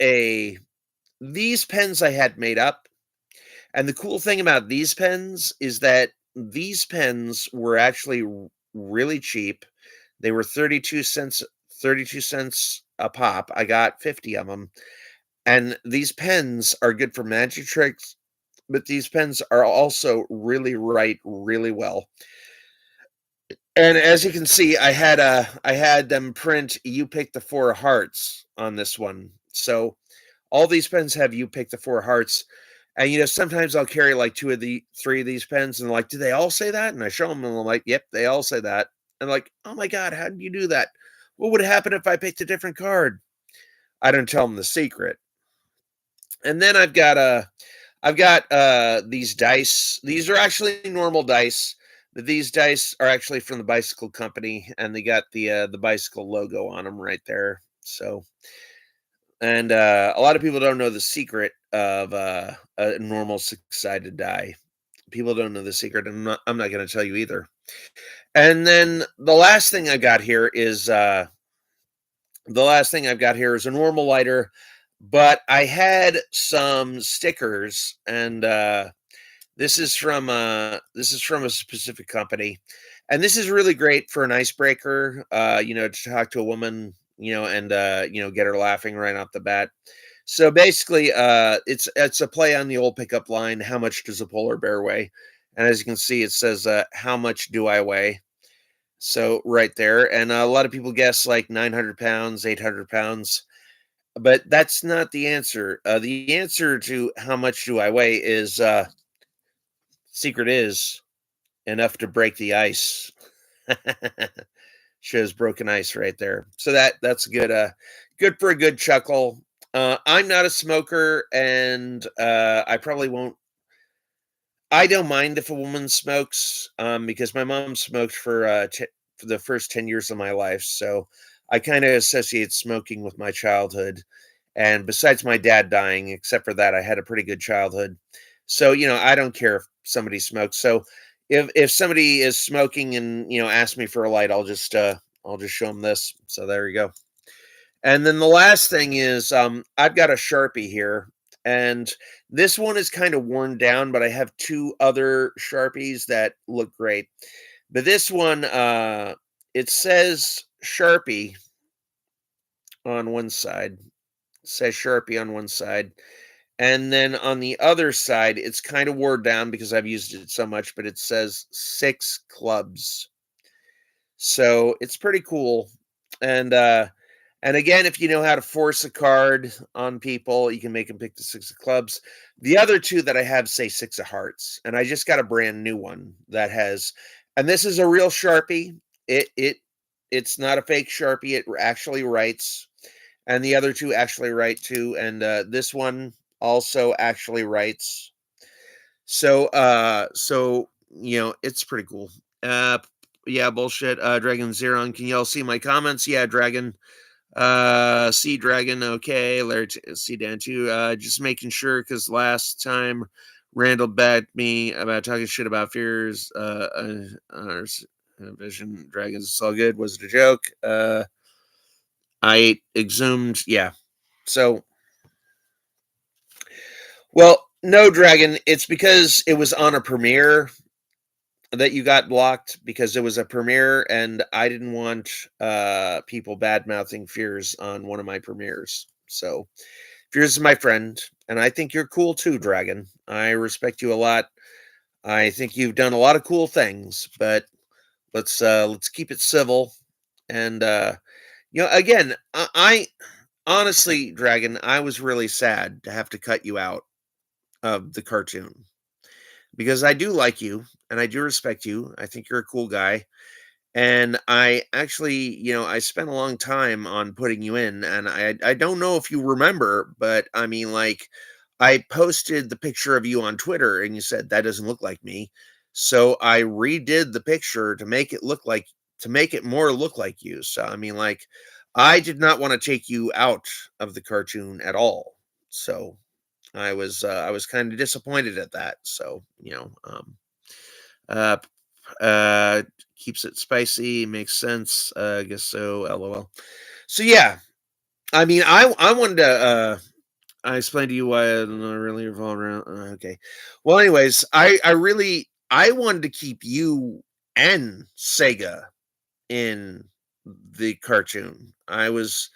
a these pens I had made up. And the cool thing about these pens is that these pens were actually really cheap. They were 32 cents a pop. I got 50 of them. And these pens are good for magic tricks, but these pens are also really write really well. And as you can see, I had them print "You Pick the 4 of Hearts" on this one. So all these pens have "You Pick the 4 of Hearts." And sometimes I'll carry like 3 of these pens, and like, do they all say that? And I show them, and I'm like, yep, they all say that. And like, oh my God, how did you do that? What would happen if I picked a different card? I don't tell them the secret. And then I've got these dice. These are actually normal dice. But these dice are actually from the bicycle company, and they got the bicycle logo on them right there. So, and a lot of people don't know the secret of a normal six-sided die. People don't know the secret, and I'm not going to tell you either. And then the last thing I've got here is a normal lighter, but I had some stickers, and this is from a specific company, and this is really great for an icebreaker. To talk to a woman, and get her laughing right off the bat. So basically, it's a play on the old pickup line. How much does a polar bear weigh? And as you can see, it says, "How much do I weigh?" So right there, and a lot of people guess like 900 pounds, 800 pounds, but that's not the answer. The answer to how much do I weigh is secret is enough to break the ice. Shows broken ice right there. So that's good. Good for a good chuckle. I'm not a smoker, and I probably won't. I don't mind if a woman smokes, because my mom smoked for the first 10 years of my life, so I kinda associate smoking with my childhood, and besides my dad dying, except for that, I had a pretty good childhood. So, I don't care if somebody smokes. So, if somebody is smoking and, asks me for a light, I'll just show them this. So there you go. And then the last thing is, I've got a Sharpie here, and this one is kind of worn down, but I have two other Sharpies that look great. But this one, it says Sharpie on one side, says Sharpie on one side. And then on the other side, it's kind of wore down because I've used it so much, but it says six clubs. So it's pretty cool. And and again, if you know how to force a card on people, you can make them pick the six of clubs. The other two that I have say six of hearts, and I just got a brand new one that has, and this is a real Sharpie. It's not a fake Sharpie. It actually writes, and the other two actually write too. And this one also actually writes. So it's pretty cool. Uh, yeah, bullshit. Dragon Zeron, can y'all see my comments? Yeah, Dragon. See Dragon, okay. Larry, see Dan too. Just making sure because last time Randall backed me about talking shit about fears. Vision Dragons, it's all good. Was it a joke? I exhumed, yeah. So, well, no, Dragon. It's because it was on a premiere that you got blocked because it was a premiere, and I didn't want people bad mouthing Fears on one of my premieres. So Fears is my friend, and I think you're cool too, Dragon. I respect you a lot. I think you've done a lot of cool things, but let's keep it civil. And again, I honestly, Dragon, I was really sad to have to cut you out of the cartoon because I do like you and I do respect you. I think you're a cool guy. And I actually, I spent a long time on putting you in. And I don't know if you remember, but I mean, like, I posted the picture of you on Twitter and you said that doesn't look like me. So I redid the picture to make it more look like you. So, I mean, like, I did not want to take you out of the cartoon at all. So I was kind of disappointed at that. So, uh, uh, keeps it spicy, makes sense. I guess so. LOL. So yeah, I mean, I wanted to. I explained to you why I don't really revolve around. Okay. Well, anyways, I wanted to keep you and Sega in the cartoon. I was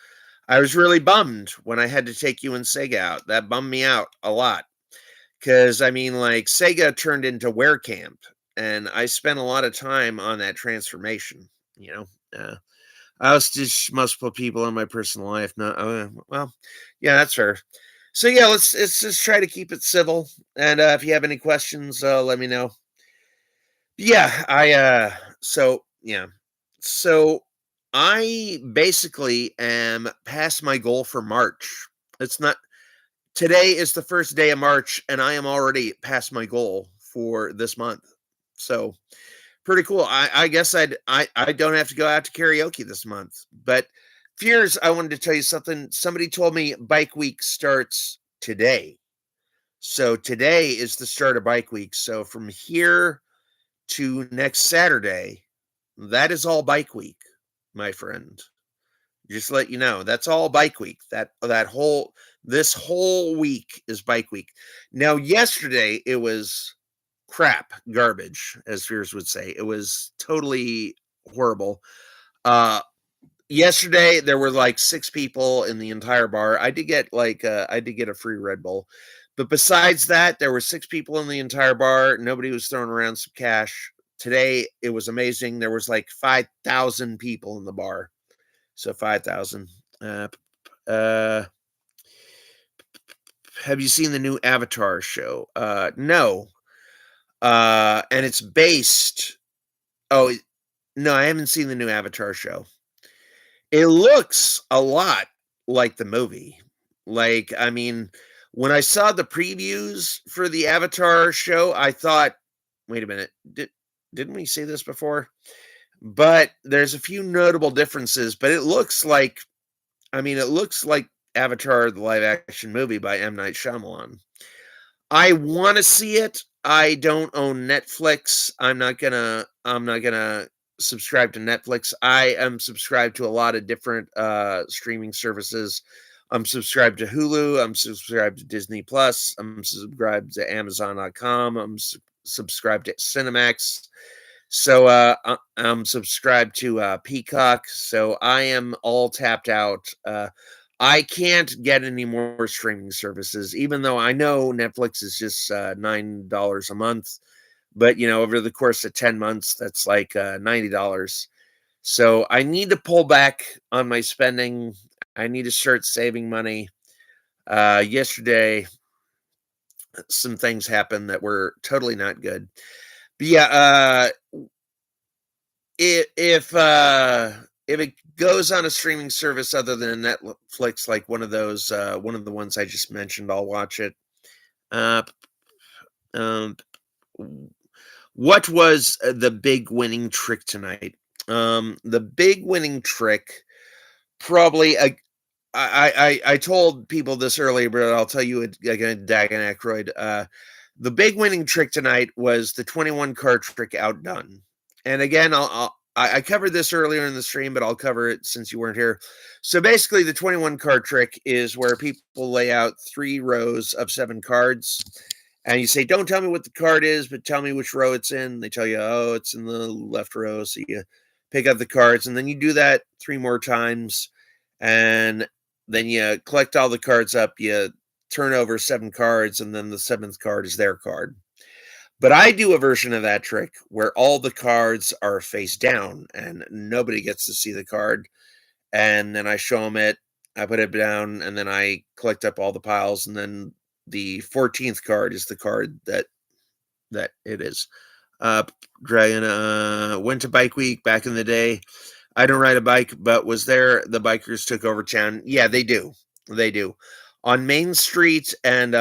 really bummed when I had to take you and Sega out. That bummed me out a lot. Because I mean, like, Sega turned into Camp, and I spent a lot of time on that transformation. You know, I was just multiple people in my personal life. No, well, yeah, that's fair. So yeah, let's just try to keep it civil. And if you have any questions, let me know. Yeah, so I basically am past my goal for March. It's not Today is the first day of March, and I am already past my goal for this month. So pretty cool. I guess I don't have to go out to karaoke this month. But Fears, I wanted to tell you something. Somebody told me Bike Week starts today. So today is the start of Bike Week. So from here to next Saturday, that is all Bike Week, my friend. Just to let you know, that's all Bike Week. This whole week is Bike Week. Now, yesterday it was crap, garbage, as Fears would say. It was totally horrible. Uh, Yesterday there were like six people in the entire bar. I did get a free Red Bull, but besides that, there were six people in the entire bar. Nobody was throwing around some cash. Today it was amazing. There was like 5,000 people in the bar. So 5,000. Uh, have you seen the new Avatar show? No. And it's based. Oh, no, I haven't seen the new Avatar show. It looks a lot like the movie. Like, I mean, When I saw the previews for the Avatar show, I thought, "Wait a minute, didn't we see this before?" But there's a few notable differences, but it looks like it looks like Avatar, the live action movie by M. Night Shyamalan. I wanna see it. I don't own Netflix. I'm not gonna subscribe to Netflix. I am subscribed to a lot of different, streaming services. I'm subscribed to Hulu, I'm subscribed to Disney Plus, I'm subscribed to Amazon.com, I'm subscribed to Cinemax. So, I'm subscribed to, Peacock, so I am all tapped out. I can't get any more streaming services, even though I know Netflix is just, $9 a month, but, over the course of 10 months, that's like, $90. So, I need to pull back on my spending. I need to start saving money. Yesterday, some things happened that were totally not good. But yeah, I if it goes on a streaming service other than Netflix, like one of the ones I just mentioned, I'll watch it. Uh, um, what was the big winning trick tonight? The big winning trick, probably. I told people this earlier, but I'll tell you it again, Dagon Aykroyd. The big winning trick tonight was the 21 card trick outdone. And again, I covered this earlier in the stream, but I'll cover it since you weren't here. So basically, the 21 card trick is where people lay out 3 rows of 7 cards, and you say, "Don't tell me what the card is, but tell me which row it's in." They tell you, "Oh, it's in the left row." So you pick up the cards, and then you do that 3 more times, and then you collect all the cards up. You turn over 7 cards, and then the seventh card is their card. But I do a version of that trick where all the cards are face down and nobody gets to see the card. And then I show them it, I put it down, and then I collect up all the piles. And then the 14th card is the card that it is. Dragon went to Bike Week back in the day. I don't ride a bike, but was there. The bikers took over town. Yeah, they do. They do. On Main Street and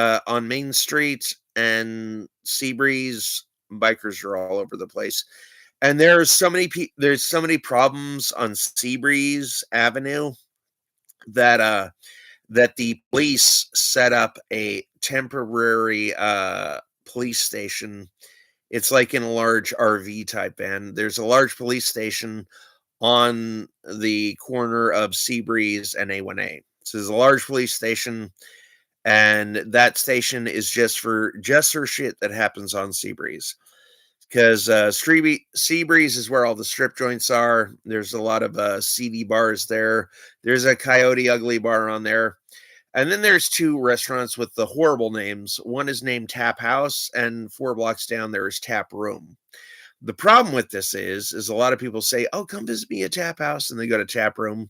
Seabreeze, bikers are all over the place. And there's so many problems on Seabreeze Avenue that that the police set up a temporary police station. It's like in a large RV type van. There's a large police station on the corner of Seabreeze and A1A. So there's a large police station, and that station is just for shit that happens on Seabreeze. Because Seabreeze is where all the strip joints are. There's a lot of seedy bars there. There's a Coyote Ugly bar on there. And then there's 2 restaurants with the horrible names. One is named Tap House, and 4 blocks down there is Tap Room. The problem with this is a lot of people say, "Oh, come visit me at Tap House," and they go to Tap Room,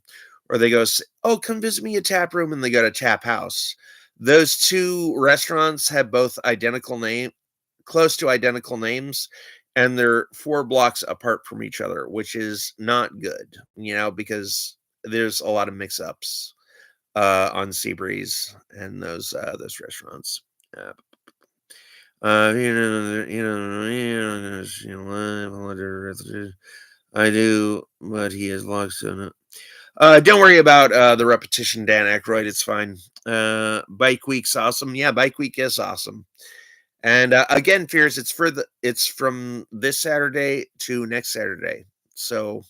or they go, "Oh, come visit me at Tap Room," and they go to Tap House. Those 2 restaurants have both close to identical names, and they're 4 blocks apart from each other, which is not good, because there's a lot of mix-ups on Seabreeze and those restaurants. Uh, I do, but he is locked in it. Don't worry about the repetition, Dan Aykroyd. It's fine. Bike Week's awesome. Yeah, Bike Week is awesome. And again, Fears, it's from this Saturday to next Saturday. So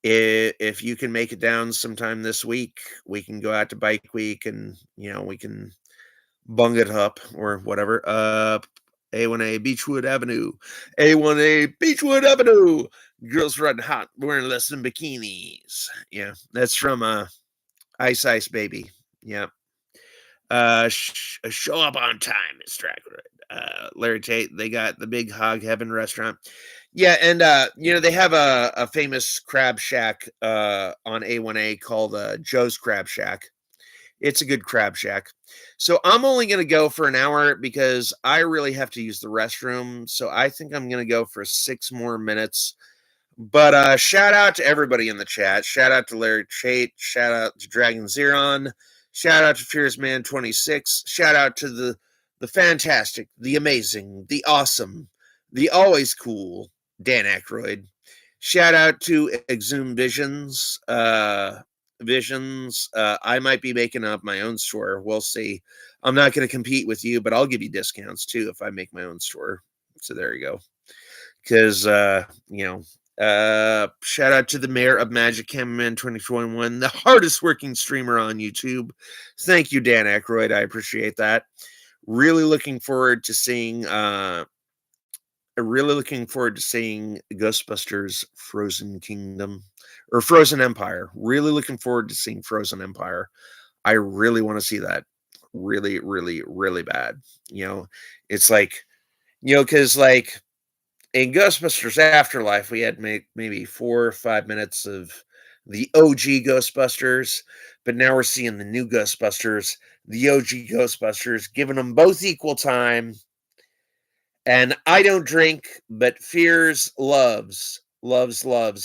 if you can make it down sometime this week, we can go out to Bike Week, and we can bung it up or whatever. A1A Beechwood Avenue. A1A Beechwood Avenue. Girls running hot, wearing less than bikinis. Yeah, that's from Ice Ice Baby. Yeah. Show up on time, Mr. Aykroyd. Larry Tate, they got the Big Hog Heaven restaurant. Yeah, and they have a famous crab shack on A1A called Joe's Crab Shack. It's a good crab shack. So I'm only going to go for an hour because I really have to use the restroom. So I think I'm going to go for 6 more minutes. But shout out to everybody in the chat. Shout out to Larry Tate. Shout out to Dragon Zeron. Shout out to Fears Man 26. Shout out to the fantastic, the amazing, the awesome, the always cool Dan Aykroyd. Shout out to Exhumed Visions. Visions. I might be making up my own store. We'll see. I'm not going to compete with you, but I'll give you discounts too if I make my own store. So there you go. Because shout out to the mayor of Magic Cameraman 2021, the hardest working streamer on YouTube. Thank you, Dan Aykroyd. I appreciate that. Really looking forward to seeing Ghostbusters Frozen Kingdom or Frozen Empire. Really looking forward to seeing Frozen Empire. I really want to see that. Really, really, really bad. It's like, because like in Ghostbusters Afterlife, we had maybe 4 or 5 minutes of the OG Ghostbusters, but now we're seeing the new Ghostbusters, the OG Ghostbusters, giving them both equal time. And I don't drink, but Fears loves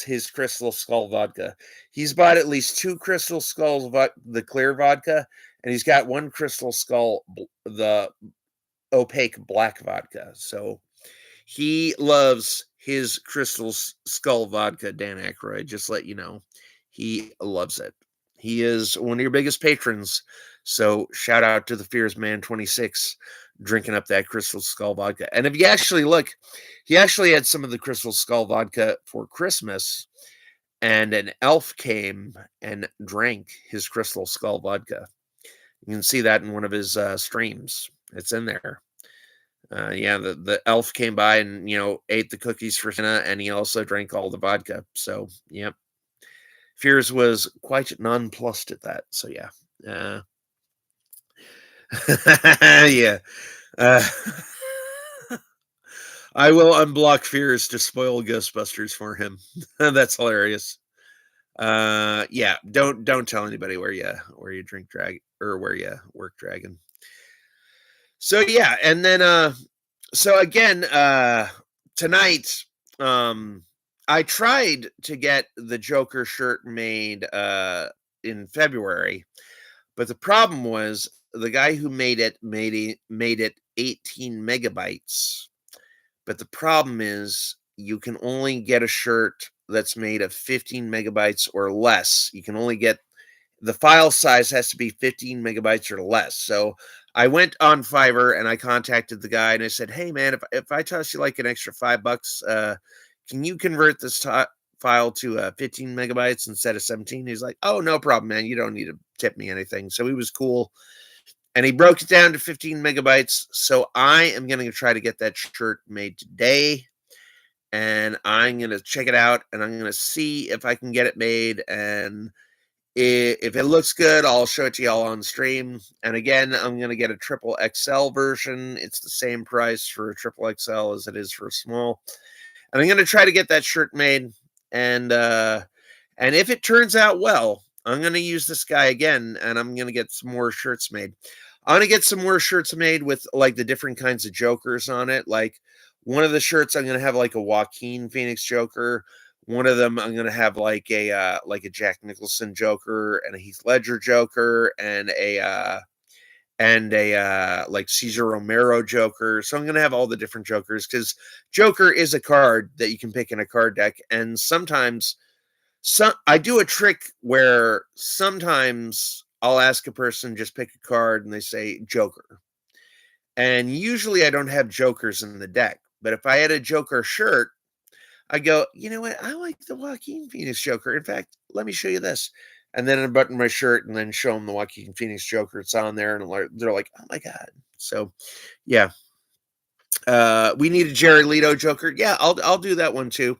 his Crystal Skull vodka. He's bought at least 2 Crystal Skulls, the clear vodka, and he's got 1 Crystal Skull, the opaque black vodka. So he loves his Crystal Skull vodka, Dan Aykroyd. Just let you know, he loves it. He is one of your biggest patrons. So shout out to the Fears Man 26 drinking up that Crystal Skull vodka. And if you actually look, he actually had some of the Crystal Skull vodka for Christmas, and an elf came and drank his Crystal Skull vodka. You can see that in one of his streams. It's in there. The elf came by and ate the cookies for Santa, and he also drank all the vodka. So yep, Fears was quite nonplussed at that. So yeah, yeah. I will unblock Fears to spoil Ghostbusters for him. That's hilarious. Yeah, don't tell anybody where you drink drag or where you work dragon. So yeah, and then so again, tonight, I tried to get the Joker shirt made in February, but the problem was the guy who made it 18 megabytes. But the problem is you can only get a shirt that's made of 15 megabytes or less. You can only get the file size has to be 15 megabytes or less. So I went on Fiverr and I contacted the guy and I said, "Hey man, if I toss you like an extra $5, can you convert this file to 15 megabytes instead of 17?" He's like, "Oh, no problem, man. You don't need to tip me anything." So he was cool. And he broke it down to 15 megabytes. So I am going to try to get that shirt made today. And I'm going to check it out and I'm going to see if I can get it made. And if it looks good, I'll show it to y'all on stream. And again, I'm going to get a triple XL version. It's the same price for a triple XL as it is for a small. And I'm going to try to get that shirt made. And if it turns out well, I'm going to use this guy again and I'm going to get some more shirts made. I want to get some more shirts made with like the different kinds of Jokers on it. Like one of the shirts, I'm going to have like a Joaquin Phoenix Joker. One of them, I'm going to have like a Jack Nicholson Joker and a Heath Ledger Joker and a like Cesar Romero Joker. So I'm going to have all the different Jokers because Joker is a card that you can pick in a card deck. And sometimes I do a trick where sometimes I'll ask a person just pick a card and they say Joker. And usually I don't have Jokers in the deck. But if I had a Joker shirt, I go, you know what? I like the Joaquin Phoenix Joker. In fact, let me show you this. And then I button my shirt and then show them the Joaquin Phoenix Joker. It's on there. And they're like, oh my God. So, yeah. We need a Jared Leto Joker. Yeah, I'll do that one too.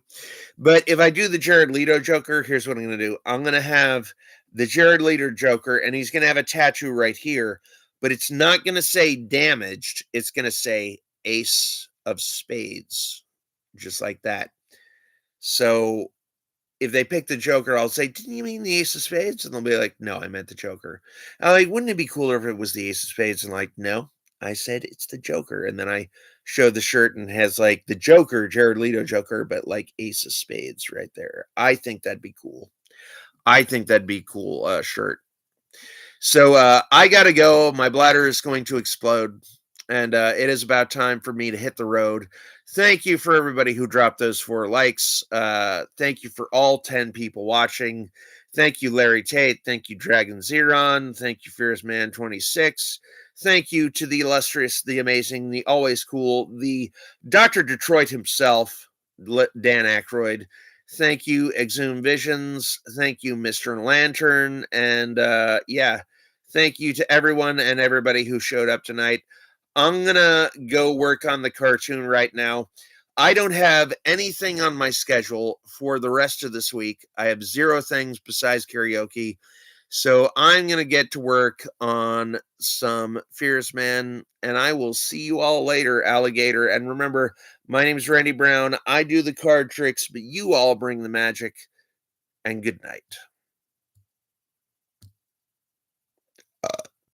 But if I do the Jared Leto Joker, here's what I'm going to do. I'm going to have the Jared Leto Joker, and he's going to have a tattoo right here, but it's not going to say damaged. It's going to say Ace of Spades, just like that. So if they pick the Joker, I'll say, didn't you mean the Ace of Spades? And they'll be like, no, I meant the Joker. I'm like, wouldn't it be cooler if it was the Ace of Spades? And like, no, I said it's the Joker. And then I show the shirt and has like the Joker, Jared Leto Joker, but like Ace of Spades right there. I think that'd be cool. I think that'd be cool shirt. So I gotta go. My bladder is going to explode, and it is about time for me to hit the road. Thank you for everybody who dropped those 4 likes. Thank you for all 10 people watching. Thank you, Larry Tate. Thank you, Dragon Zeron. Thank you, Fierce Man 26. Thank you to the illustrious, the amazing, the always cool, the Dr. Detroit himself, Dan Aykroyd. Thank you, Exhumed Visions. Thank you, Mr. Lantern. And yeah, thank you to everyone and everybody who showed up tonight. I'm going to go work on the cartoon right now. I don't have anything on my schedule for the rest of this week. I have 0 things besides karaoke. So I'm going to get to work on some Fierce Man, and I will see you all later, alligator. And remember, my name is Randy Brown. I do the card tricks, but you all bring the magic. And good night.